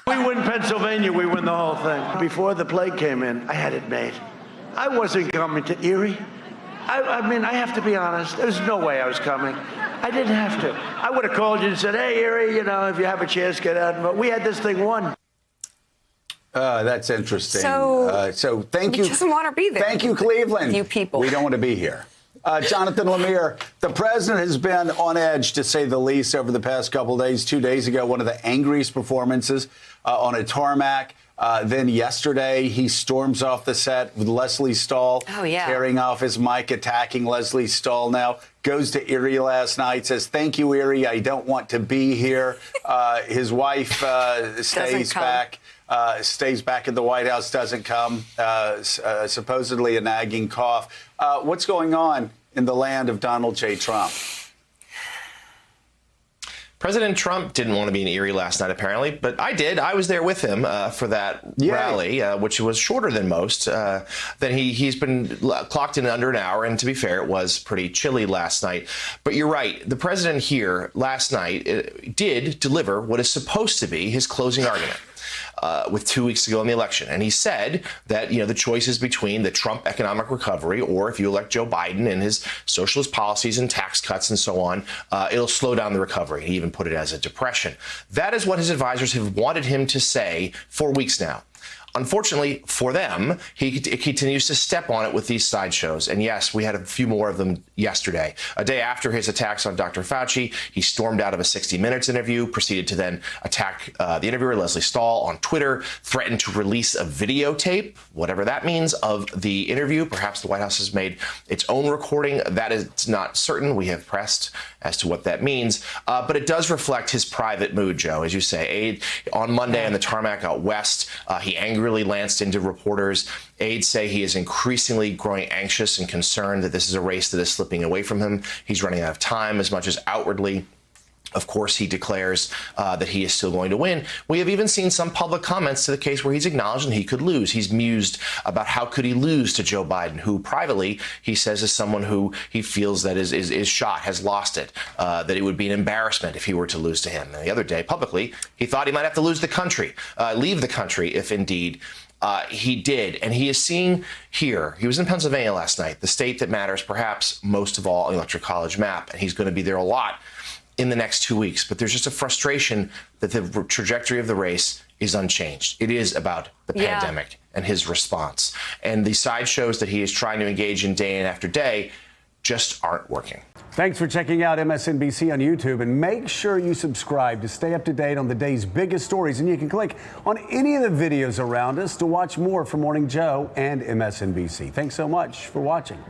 We win Pennsylvania, we win the whole thing. Before the plague came in, I had it made. I wasn't coming to Erie. I mean, I have to be honest. There's no way I was coming. I didn't have to. I would have called you and said, hey, Erie, you know, if you have a chance, get out. But we had this thing won. That's interesting. So thank you. He doesn't want to be there. Thank you, Cleveland. You people. We don't want to be here. Jonathan Lemire, the president has been on edge, to say the least, over the past couple of days. 2 days ago, one of the angriest performances on a tarmac. Then yesterday, he storms off the set with Leslie Stahl, tearing off his mic, attacking Leslie Stahl now. Goes to Erie last night, says, thank you, Erie. I don't want to be here. His wife stays back at the White House, doesn't come, supposedly a nagging cough. What's going on in the land of Donald J. Trump? President Trump didn't want to be in Erie last night, apparently, but I did. I was there with him for that rally, which was shorter than most. Then he's been clocked in under an hour, and to be fair, it was pretty chilly last night. But you're right. The president here last night did deliver what is supposed to be his closing argument. With 2 weeks to go in the election. And he said that, you know, the choice is between the Trump economic recovery or if you elect Joe Biden and his socialist policies and tax cuts and so on, it'll slow down the recovery. He even put it as a depression. That is what his advisors have wanted him to say for weeks now. Unfortunately for them, he continues to step on it with these sideshows. And yes, we had a few more of them yesterday. A day after his attacks on Dr. Fauci, he stormed out of a 60 Minutes interview, proceeded to then attack the interviewer, Leslie Stahl, on Twitter, threatened to release a videotape, whatever that means, of the interview. Perhaps the White House has made its own recording. That is not certain. We have pressed as to what that means. But it does reflect his private mood, Joe, as you say. On Monday on the tarmac out west, he angrily lanced into reporters. Aides say he is increasingly growing anxious and concerned that this is a race that is slipping away from him. He's running out of time as much as outwardly. Of course, he declares that he is still going to win. We have even seen some public comments to the case where he's acknowledged that he could lose. He's mused about how could he lose to Joe Biden, who privately, he says, is someone who he feels that is shot, has lost it, that it would be an embarrassment if he were to lose to him. And the other day, publicly, he thought he might have to lose the country, leave the country, if indeed he did. And he is seeing here, he was in Pennsylvania last night, the state that matters perhaps most of all on the Electoral College map, and he's going to be there a lot in the next 2 weeks. But there's just a frustration that the trajectory of the race is unchanged. It is about the pandemic and his response. And the sideshows that he is trying to engage in day in after day just aren't working. Thanks for checking out MSNBC on YouTube, and make sure you subscribe to stay up to date on the day's biggest stories. And you can click on any of the videos around us to watch more from Morning Joe and MSNBC. Thanks so much for watching.